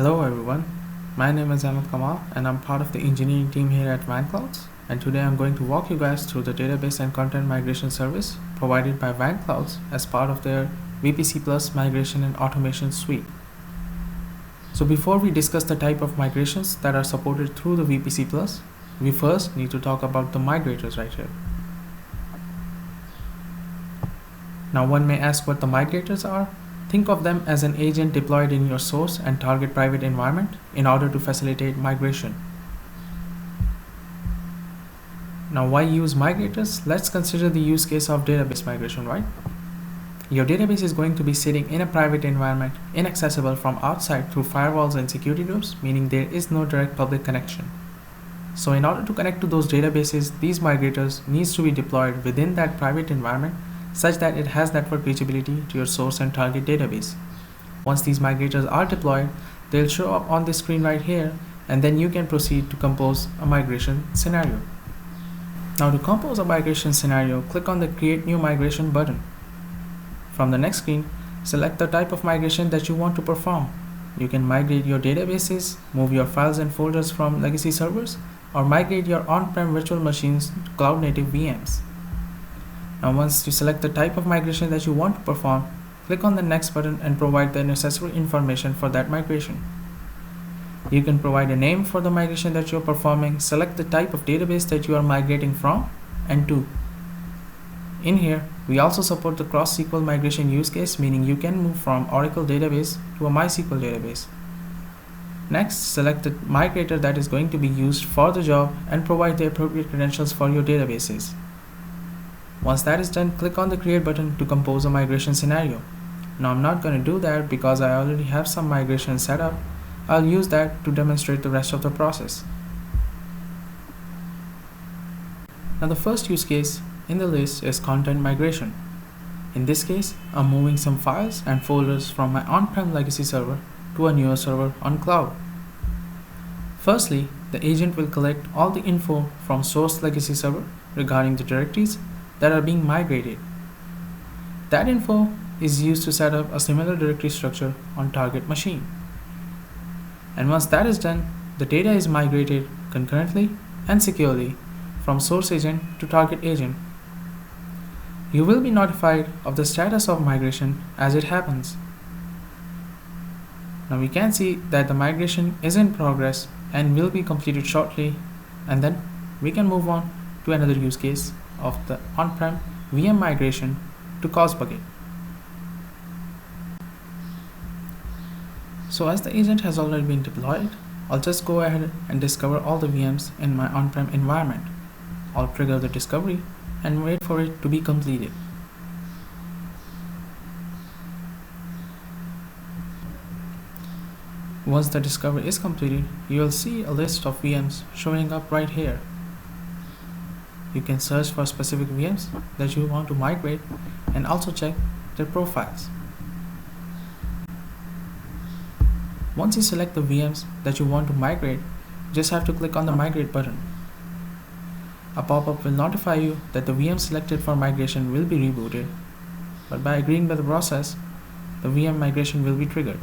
Hello everyone, my name is Ahmed Kamal and I'm part of the engineering team here at Wanclouds, and today I'm going to walk you guys through the database and content migration service provided by Wanclouds as part of their VPC Plus migration and automation suite. So before we discuss the type of migrations that are supported through the VPC Plus, we first need to talk about the migrators right here. Now one may ask what the migrators are. Think of them as an agent deployed in your source and target private environment in order to facilitate migration. Now why use migrators? Let's consider the use case of database migration, right? Your database is going to be sitting in a private environment, inaccessible from outside through firewalls and security groups, meaning there is no direct public connection. So in order to connect to those databases, these migrators needs to be deployed within that private environment such that it has network reachability to your source and target database. Once these migrators are deployed, they'll show up on the screen right here, and then you can proceed to compose a migration scenario. Now to compose a migration scenario, click on the Create New Migration button. From the next screen, select the type of migration that you want to perform. You can migrate your databases, move your files and folders from legacy servers, or migrate your on-prem virtual machines to cloud-native VMs. Now once you select the type of migration that you want to perform, click on the Next button and provide the necessary information for that migration. You can provide a name for the migration that you are performing, select the type of database that you are migrating from and to. In here, we also support the cross-SQL migration use case, meaning you can move from Oracle database to a MySQL database. Next, select the migrator that is going to be used for the job and provide the appropriate credentials for your databases. Once that is done, click on the Create button to compose a migration scenario. Now I'm not going to do that because I already have some migration set up. I'll use that to demonstrate the rest of the process. Now the first use case in the list is content migration. In this case, I'm moving some files and folders from my on-prem legacy server to a newer server on cloud. Firstly, the agent will collect all the info from source legacy server regarding the directories that are being migrated. That info is used to set up a similar directory structure on target machine. And once that is done, the data is migrated concurrently and securely from source agent to target agent. You will be notified of the status of migration as it happens. Now we can see that the migration is in progress and will be completed shortly, and then we can move on to another use case of the on-prem VM migration to cause bucket. So as the agent has already been deployed, I'll just go ahead and discover all the VMs in my on-prem environment. I'll trigger the discovery and wait for it to be completed. Once the discovery is completed, you will see a list of VMs showing up right here. You can search for specific VMs that you want to migrate and also check their profiles. Once you select the VMs that you want to migrate, you just have to click on the Migrate button. A pop-up will notify you that the VM selected for migration will be rebooted, but by agreeing with the process, the VM migration will be triggered.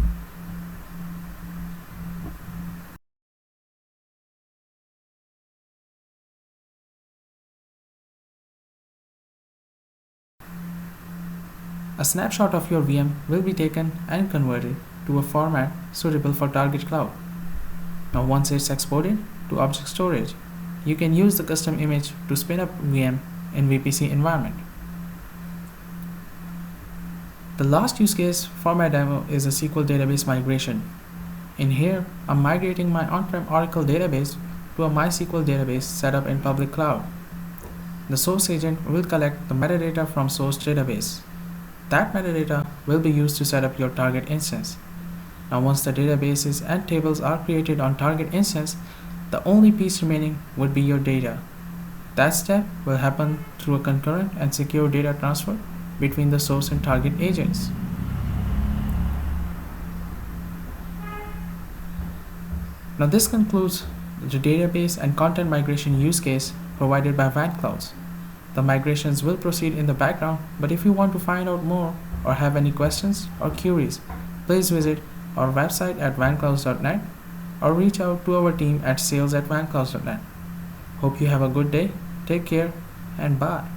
A snapshot of your VM will be taken and converted to a format suitable for target cloud. Now once it's exported to object storage, you can use the custom image to spin up VM in VPC environment. The last use case for my demo is a SQL database migration. In here, I'm migrating my on-prem Oracle database to a MySQL database set up in public cloud. The source agent will collect the metadata from source database. That metadata will be used to set up your target instance. Now once the databases and tables are created on target instance, the only piece remaining would be your data. That step will happen through a concurrent and secure data transfer between the source and target agents. Now this concludes the database and content migration use case provided by Wanclouds. The migrations will proceed in the background, but if you want to find out more or have any questions or queries, please visit our website at wanclouds.net or reach out to our team at sales@wanclouds.net. Hope you have a good day, take care, and bye.